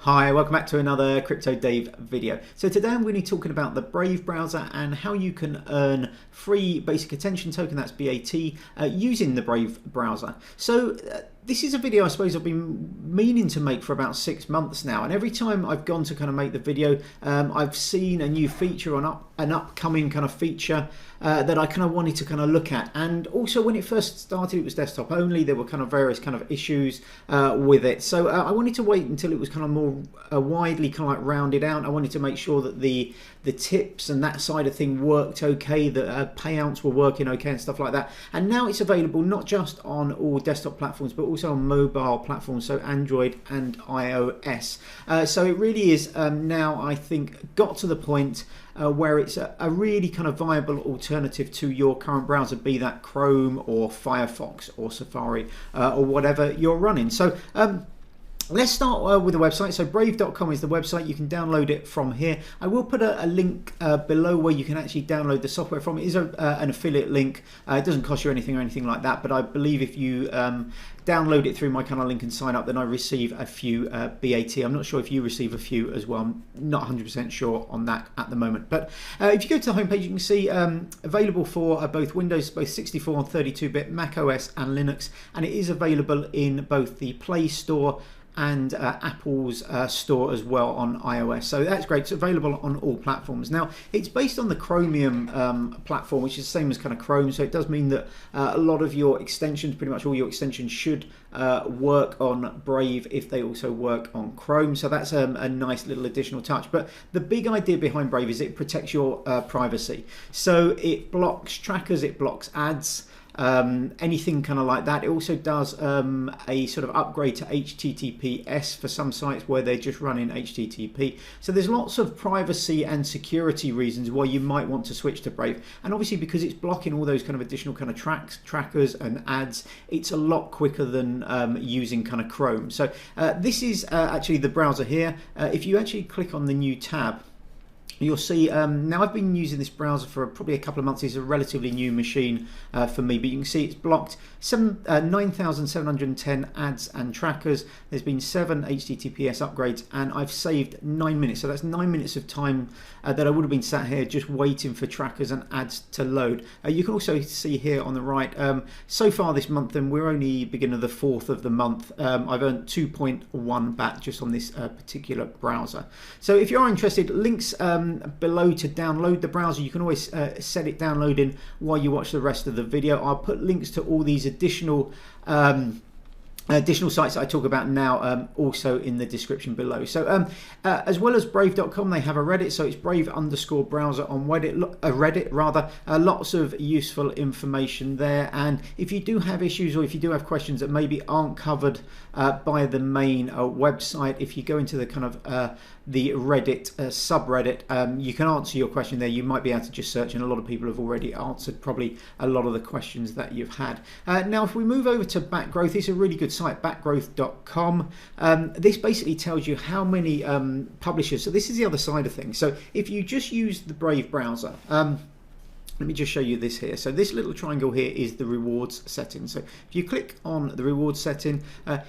Hi, welcome back to another Crypto Dave video. So today I'm going to be talking about the Brave browser and how you can earn free basic attention token, that's BAT, using the Brave browser. So this is a video I suppose I've been meaning to make for about 6 months now, and every time I've gone to kind of make the video, I've seen a new feature on an upcoming kind of feature that I kind of wanted to kind of look at. And also when it first started, it was desktop only. There were kind of various kind of issues with it, so I wanted to wait until it was kind of more widely kind of like rounded out. I wanted to make sure that the tips and that side of thing worked okay, that payouts were working okay and stuff like that. And now it's available not just on all desktop platforms but also on mobile platforms, so Android and iOS. So it really is now, I think, got to the point where it's a really kind of viable alternative to your current browser, be that Chrome or Firefox or Safari or whatever you're running. So let's start with the website. So brave.com is the website. You can download it from here. I will put a link below where you can actually download the software from. It is an affiliate link. It doesn't cost you anything or anything like that, but I believe if you download it through my kind of link and sign up, then I receive a few BAT. I'm not sure if you receive a few as well. I'm not 100% sure on that at the moment. But if you go to the homepage, you can see available for both Windows, both 64 and 32-bit, Mac OS and Linux, and it is available in both the Play Store and Apple's store as well on iOS. So that's great. It's available on all platforms. Now, it's based on the Chromium platform, which is the same as kind of Chrome. So it does mean that a lot of your extensions, pretty much all your extensions, should work on Brave if they also work on Chrome. So that's a nice little additional touch. But the big idea behind Brave is it protects your privacy. So it blocks trackers, it blocks ads, anything kind of like that. It also does a sort of upgrade to HTTPS for some sites where they're just running HTTP. So there's lots of privacy and security reasons why you might want to switch to Brave. And obviously because it's blocking all those kind of additional kind of trackers and ads, it's a lot quicker than using kind of Chrome. So this is actually the browser here. If you actually click on the new tab, you'll see, now I've been using this browser for probably a couple of months. It's a relatively new machine for me, but you can see it's blocked 9,710 ads and trackers. There's been 7 HTTPS upgrades, and I've saved 9 minutes. So that's 9 minutes of time that I would have been sat here just waiting for trackers and ads to load. You can also see here on the right, so far this month, and we're only beginning of the 4th of the month, I've earned 2.1 baht just on this particular browser. So if you are interested, links below to download the browser. You can always set it downloading while you watch the rest of the video. I'll put links to all these additional sites that I talk about now also in the description below. So as well as brave.com, they have a Reddit, so it's brave_browser on Reddit rather. Lots of useful information there, and if you do have issues or if you do have questions that maybe aren't covered by the main website, if you go into the kind of the Reddit subreddit, you can answer your question there. You might be able to just search, and a lot of people have already answered probably a lot of the questions that you've had. Now if we move over to Backgrowth, it's a really good site, backgrowth.com. This basically tells you how many publishers, so this is the other side of things. So if you just use the Brave browser, let me just show you this here. So this little triangle here is the rewards setting. So if you click on the rewards setting,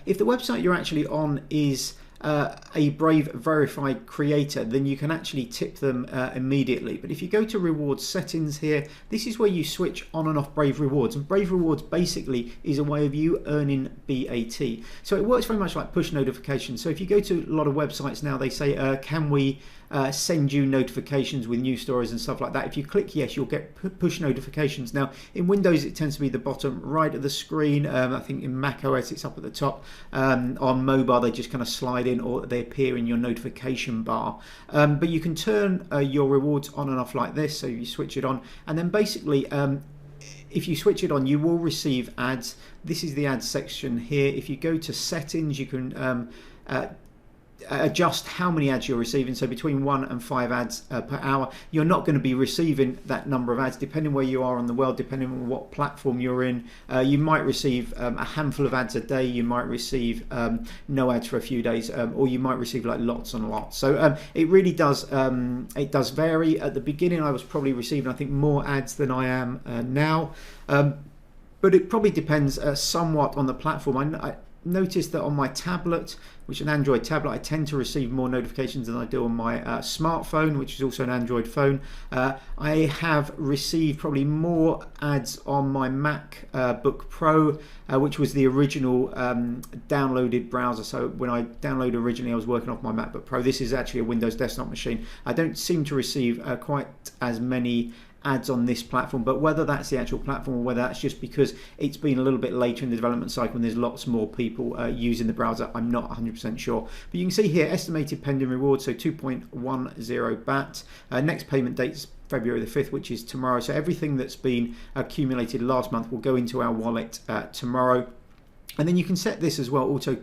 if the website you're actually on is a Brave verified creator, then you can actually tip them immediately. But if you go to rewards settings here, this is where you switch on and off Brave rewards, and Brave rewards basically is a way of you earning BAT. So it works very much like push notifications. So if you go to a lot of websites now, they say can we send you notifications with news stories and stuff like that. If you click yes, you'll get push notifications. Now in Windows it tends to be the bottom right of the screen. I think in Mac OS it's up at the top. On mobile they just kind of slide in, or they appear in your notification bar. But you can turn your rewards on and off like this. So you switch it on, and then basically if you switch it on, you will receive ads. This is the ads section here. If you go to settings, you can adjust how many ads you're receiving. So between 1 and 5 ads per hour. You're not going to be receiving that number of ads, depending where you are on the world, depending on what platform you're in. You might receive a handful of ads a day, you might receive no ads for a few days, or you might receive like lots and lots. So it really does vary. At the beginning I was probably receiving, I think, more ads than I am now, but it probably depends somewhat on the platform. noticed that on my tablet, which is an Android tablet, I tend to receive more notifications than I do on my smartphone, which is also an Android phone. I have received probably more ads on my MacBook Pro, which was the original downloaded browser. So when I downloaded originally, I was working off my MacBook Pro. This is actually a Windows desktop machine. I don't seem to receive quite as many ads on this platform, but whether that's the actual platform or whether that's just because it's been a little bit later in the development cycle and there's lots more people using the browser, I'm not 100% sure. But you can see here estimated pending reward, so 2.10 BAT. Next payment date's February the 5th, which is tomorrow. So everything that's been accumulated last month will go into our wallet tomorrow. And then you can set this as well, auto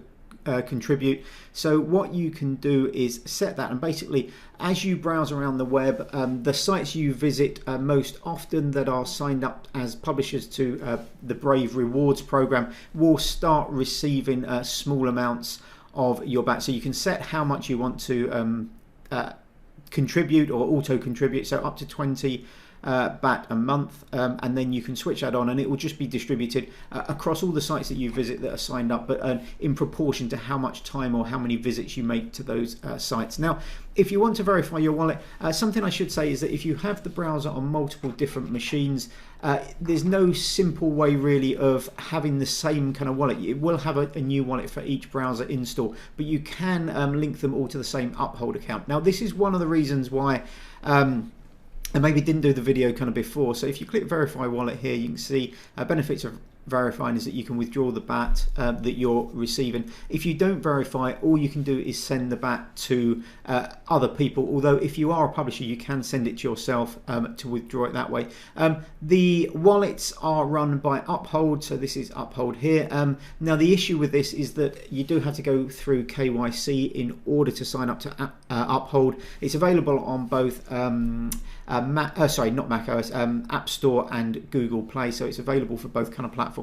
contribute. So what you can do is set that, and basically as you browse around the web, the sites you visit most often that are signed up as publishers to the Brave Rewards program will start receiving small amounts of your BAT. So you can set how much you want to contribute or auto contribute, so up to 20 BAT a month, and then you can switch that on and it will just be distributed across all the sites that you visit that are signed up, but in proportion to how much time or how many visits you make to those sites. Now, if you want to verify your wallet, something I should say is that if you have the browser on multiple different machines, there's no simple way really of having the same kind of wallet. It will have a new wallet for each browser install, but you can link them all to the same Uphold account. Now, this is one of the reasons why I maybe didn't do the video kind of before. So if you click verify wallet here, you can see benefits of verifying is that you can withdraw the BAT that you're receiving. If you don't verify, all you can do is send the BAT to other people, although if you are a publisher you can send it to yourself to withdraw it that way. The wallets are run by Uphold, so this is Uphold here. Now the issue with this is that you do have to go through KYC in order to sign up to Uphold. It's available on both not Mac OS, App Store and Google Play, so it's available for both kind of platforms.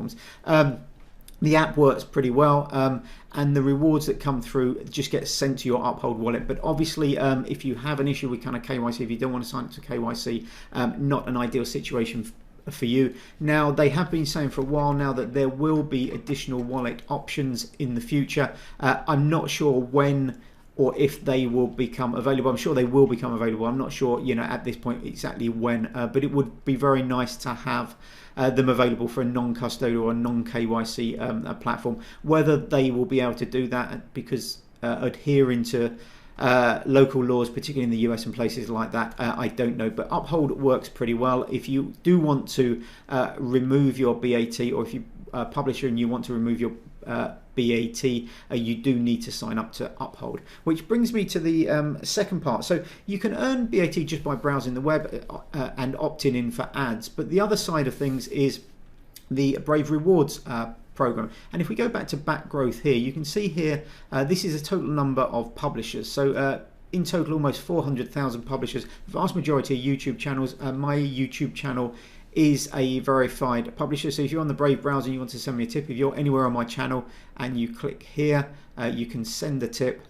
The app works pretty well, and the rewards that come through just get sent to your Uphold wallet. But obviously, if you have an issue with kind of KYC, if you don't want to sign up to KYC, not an ideal situation for you. Now, they have been saying for a while now that there will be additional wallet options in the future. I'm not sure when or if they will become available. I'm sure they will become available. I'm not sure, at this point exactly when, but it would be very nice to have them available for a non-custodial or non-KYC platform. Whether they will be able to do that, because adhering to local laws, particularly in the US and places like that, I don't know, but Uphold works pretty well. If you do want to remove your BAT, or if you publisher and you want to remove your BAT, you do need to sign up to Uphold. Which brings me to the second part. So you can earn BAT just by browsing the web and opting in for ads, but the other side of things is the Brave Rewards program. And if we go back to back growth here, you can see here this is a total number of publishers. So in total almost 400,000 publishers, vast majority are YouTube channels. My YouTube channel is a verified publisher, so if you're on the Brave browser and you want to send me a tip, if you're anywhere on my channel and you click here, you can send a tip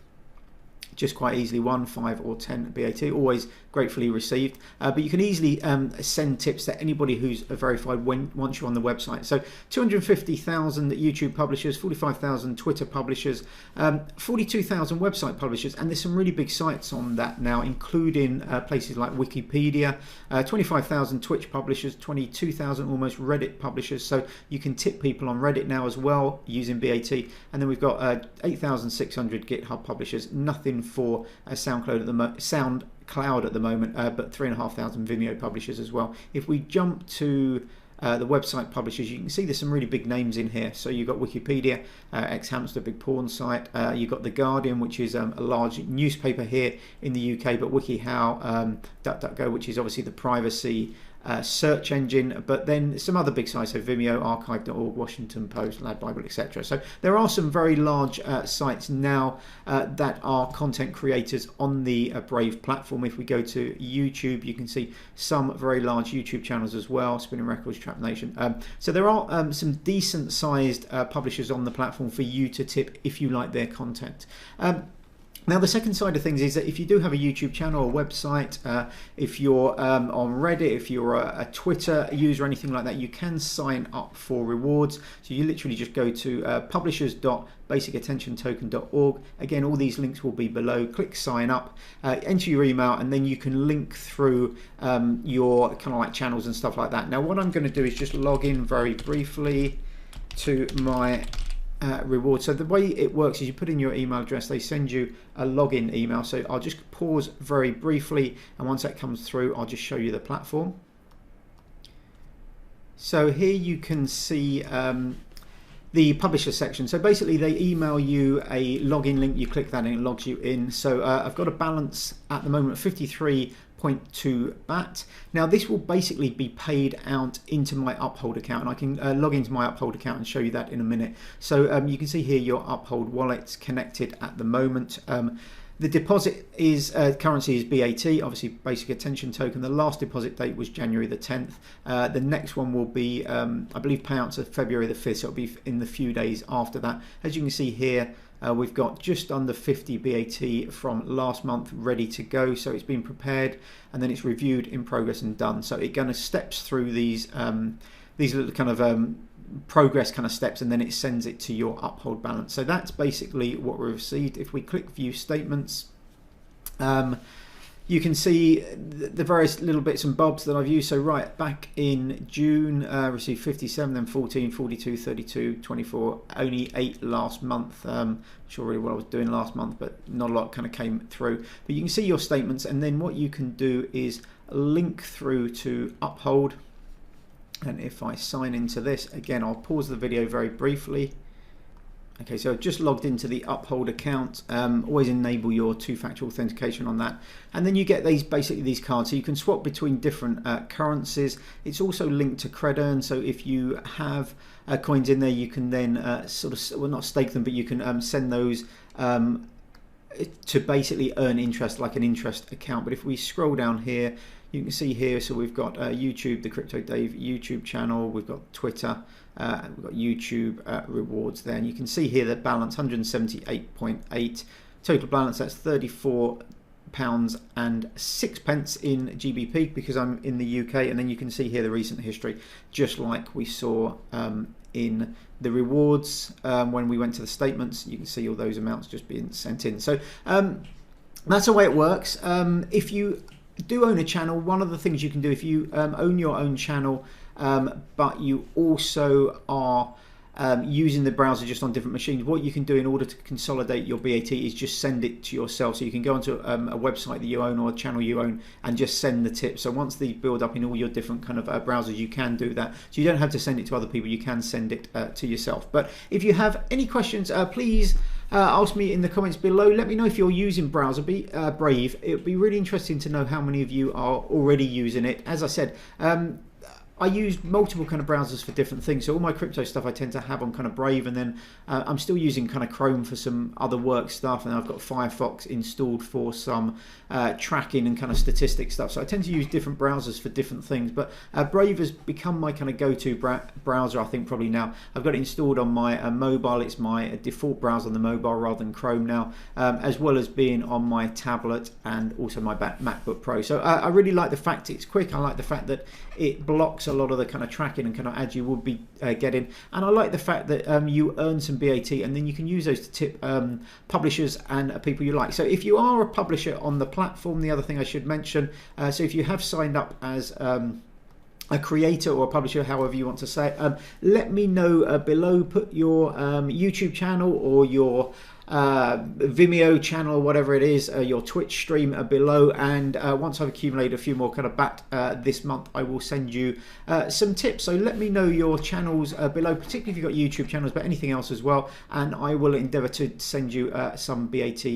just quite easily, 1, 5 or 10 BAT, always gratefully received. But you can easily send tips to anybody who's verified once you're on the website. So 250,000 YouTube publishers, 45,000 Twitter publishers, 42,000 website publishers, and there's some really big sites on that now, including places like Wikipedia, 25,000 Twitch publishers, 22,000 almost Reddit publishers. So you can tip people on Reddit now as well using BAT, and then we've got 8,600 GitHub publishers. Nothing for SoundCloud at the moment, but 3,500 Vimeo publishers as well. If we jump to the website publishers, you can see there's some really big names in here. So you've got Wikipedia, X-Hamster, big porn site. You've got The Guardian, which is a large newspaper here in the UK, but WikiHow, DuckDuckGo, which is obviously the privacy search engine, but then some other big sites, so Vimeo, Archive.org, Washington Post, Lad Bible, etc. So there are some very large sites now that are content creators on the Brave platform. If we go to YouTube, you can see some very large YouTube channels as well, Spinning Records, Trap Nation. So there are some decent sized publishers on the platform for you to tip if you like their content. Now, the second side of things is that if you do have a YouTube channel or website, if you're on Reddit, if you're a Twitter user or anything like that, you can sign up for rewards. So you literally just go to publishers.basicattentiontoken.org. Again, all these links will be below. Click sign up, enter your email, and then you can link through your kind of like channels and stuff like that. Now, what I'm going to do is just log in very briefly to my reward. So the way it works is you put in your email address, they send you a login email. So I'll just pause very briefly, and once that comes through, I'll just show you the platform. So here you can see the publisher section. So basically they email you a login link, you click that and it logs you in. So I've got a balance at the moment of 53.2 BAT. Now this will basically be paid out into my Uphold account, and I can log into my Uphold account and show you that in a minute. So you can see here your Uphold wallet's connected at the moment. The deposit is currency is BAT, obviously basic attention token. The last deposit date was January the 10th. The next one will be, I believe, payouts of February the 5th, so it'll be in the few days after that. As you can see here, we've got just under 50 BAT from last month ready to go. So it's been prepared, and then it's reviewed, in progress, and done. So it kind of steps through these little kind of progress kind of steps, and then it sends it to your Uphold balance. So that's basically what we received. If we click view statements, you can see the various little bits and bobs that I've used. So right back in June, received 57, then 14, 42, 32, 24, only 8 last month. Not sure really what I was doing last month, but not a lot kind of came through. But you can see your statements, and then what you can do is link through to Uphold. And if I sign into this, again, I'll pause the video very briefly. Okay, so I've just logged into the Uphold account. Always enable your two-factor authentication on that. And then you get basically these cards. So you can swap between different currencies. It's also linked to Credern. So if you have coins in there, you can then sort of, well, not stake them, but you can send those to basically earn interest, like an interest account. But if we scroll down here, you can see here, so we've got YouTube, the Crypto Dave YouTube channel, we've got Twitter, we've got YouTube rewards there, and you can see here the balance 178.8, total balance that's £34.06 in GBP because I'm in the UK, and then you can see here the recent history, just like we saw in the rewards when we went to the statements. You can see all those amounts just being sent in. So that's the way it works. If you do own a channel, one of the things you can do if you own your own channel, but you also are using the browser just on different machines, what you can do in order to consolidate your BAT is just send it to yourself. So you can go onto a website that you own or a channel you own and just send the tips. So once these build up in all your different kind of browsers, you can do that. So you don't have to send it to other people, you can send it to yourself. But if you have any questions, please ask me in the comments below. Let me know if you're using browser Brave. It would be really interesting to know how many of you are already using it. As I said, I use multiple kind of browsers for different things. So all my crypto stuff I tend to have on kind of Brave, and then I'm still using kind of Chrome for some other work stuff, and I've got Firefox installed for some tracking and kind of statistics stuff. So I tend to use different browsers for different things, but Brave has become my kind of go-to browser, I think, probably now. I've got it installed on my mobile. It's my default browser on the mobile rather than Chrome now, as well as being on my tablet and also my MacBook Pro. So I really like the fact it's quick. I like the fact that it blocks a lot of the kind of tracking and kind of ads you would be getting, and I like the fact that you earn some BAT and then you can use those to tip publishers and people you like. So if you are a publisher on the platform, the other thing I should mention, so if you have signed up as a creator or a publisher, however you want to say it, let me know below. Put your YouTube channel or your Vimeo channel, whatever it is, your Twitch stream below, and once I've accumulated a few more kind of BAT this month, I will send you some tips. So let me know your channels below, particularly if you've got YouTube channels, but anything else as well, and I will endeavour to send you some BAT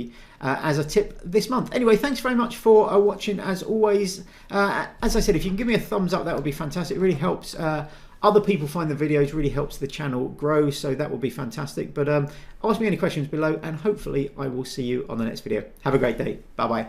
as a tip this month. Anyway, thanks very much for watching as always. As I said, if you can give me a thumbs up, that would be fantastic. It really helps other people find the videos, really helps the channel grow, so that will be fantastic. But ask me any questions below, and hopefully I will see you on the next video. Have a great day. Bye bye.